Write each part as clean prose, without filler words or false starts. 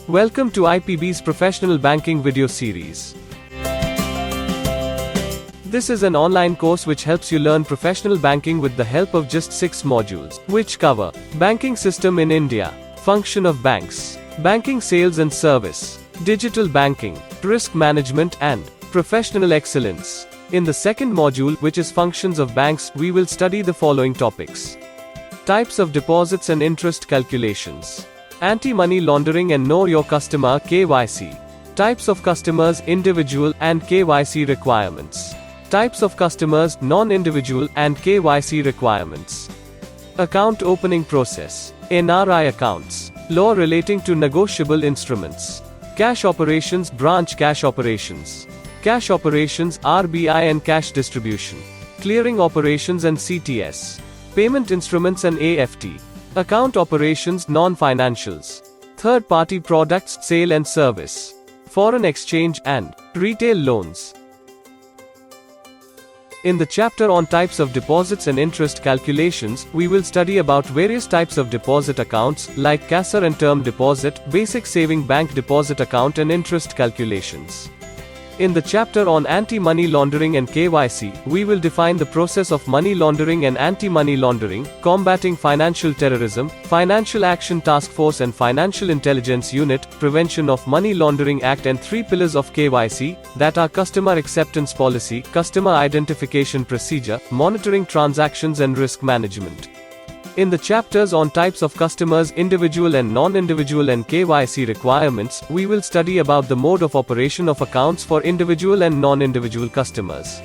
Welcome to IPB's Professional Banking video series. This is an online course which helps you learn professional banking with the help of just 6 modules, which cover banking system in India, function of banks, banking sales and service, digital banking, risk management and professional excellence. In the second module, which is functions of banks, we will study the following topics: types of deposits and interest calculations, anti-money laundering and know your customer (KYC), types of customers individual and KYC requirements, types of customers non-individual and KYC requirements, account opening process, NRI accounts, law relating to negotiable instruments, cash operations, branch cash operations, RBI and cash distribution, clearing operations and CTS, payment instruments and AFT, account operations non-financials, third-party products, sale and service, foreign exchange and retail loans. In the chapter on types of deposits and interest calculations, we will study about various types of deposit accounts, like CASA and term deposit, basic saving bank deposit account and interest calculations. In the chapter on anti-money laundering and KYC, we will define the process of money laundering and anti-money laundering, combating financial terrorism, Financial Action Task Force and Financial Intelligence Unit, Prevention of Money Laundering Act and 3 pillars of KYC, that are customer acceptance policy, customer identification procedure, monitoring transactions and risk management. In the chapters on types of customers individual and non-individual and KYC requirements, we will study about the mode of operation of accounts for individual and non-individual customers.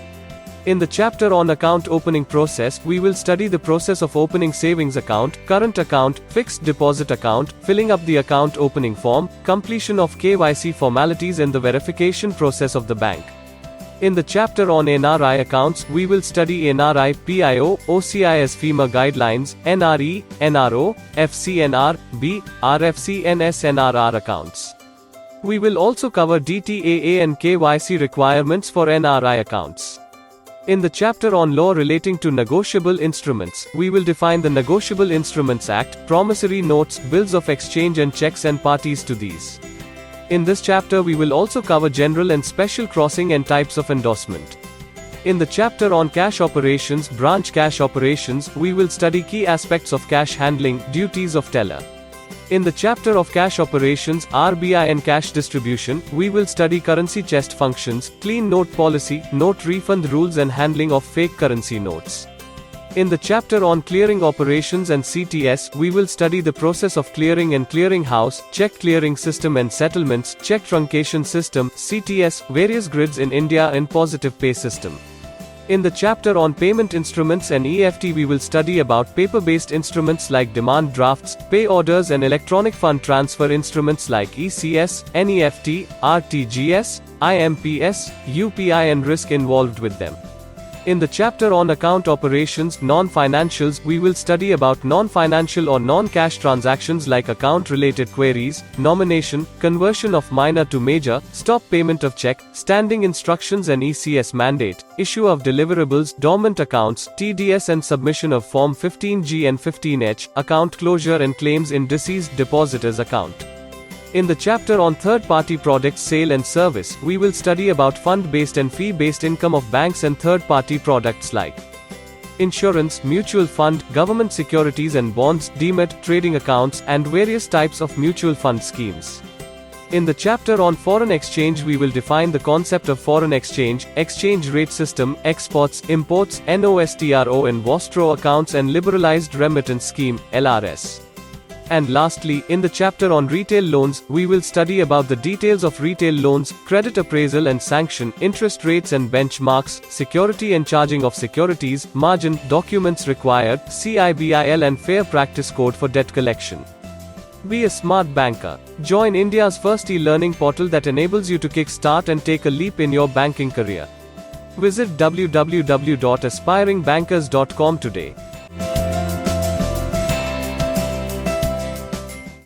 In the chapter on account opening process, we will study the process of opening savings account, current account, fixed deposit account, filling up the account opening form, completion of KYC formalities and the verification process of the bank. In the chapter on NRI accounts, we will study NRI, PIO, OCIS FEMA guidelines, NRE, NRO, FCNR, B, RFC and SNRR accounts. We will also cover DTAA and KYC requirements for NRI accounts. In the chapter on law relating to negotiable instruments, we will define the Negotiable Instruments Act, promissory notes, bills of exchange and checks and parties to these. In this chapter we will also cover general and special crossing and types of endorsement. In the chapter on cash operations, branch cash operations, we will study key aspects of cash handling, duties of teller. In the chapter of cash operations, RBI and cash distribution, we will study currency chest functions, clean note policy, note refund rules and handling of fake currency notes. In the chapter on clearing operations and CTS, we will study the process of clearing and clearing house, check clearing system and settlements, check truncation system, CTS, various grids in India and positive pay system. In the chapter on payment instruments and EFT, we will study about paper-based instruments like demand drafts, pay orders and electronic fund transfer instruments like ECS, NEFT, RTGS, IMPS, UPI and risk involved with them. In the chapter on account operations, non-financials, we will study about non-financial or non-cash transactions like account-related queries, nomination, conversion of minor to major, stop payment of check, standing instructions and ECS mandate, issue of deliverables, dormant accounts, TDS and submission of Form 15G and 15H, account closure and claims in deceased depositor's account. In the chapter on third-party products, sale and service, we will study about fund-based and fee-based income of banks and third-party products like insurance, mutual fund, government securities and bonds, demat, trading accounts, and various types of mutual fund schemes. In the chapter on foreign exchange, we will define the concept of foreign exchange, exchange rate system, exports, imports, NOSTRO and VOSTRO accounts and liberalized remittance scheme, LRS. And lastly, in the chapter on retail loans, we will study about the details of retail loans, credit appraisal and sanction, interest rates and benchmarks, security and charging of securities, margin, documents required, CIBIL and fair practice code for debt collection. Be a smart banker. Join India's first e-learning portal that enables you to kickstart and take a leap in your banking career. Visit www.aspiringbankers.com today.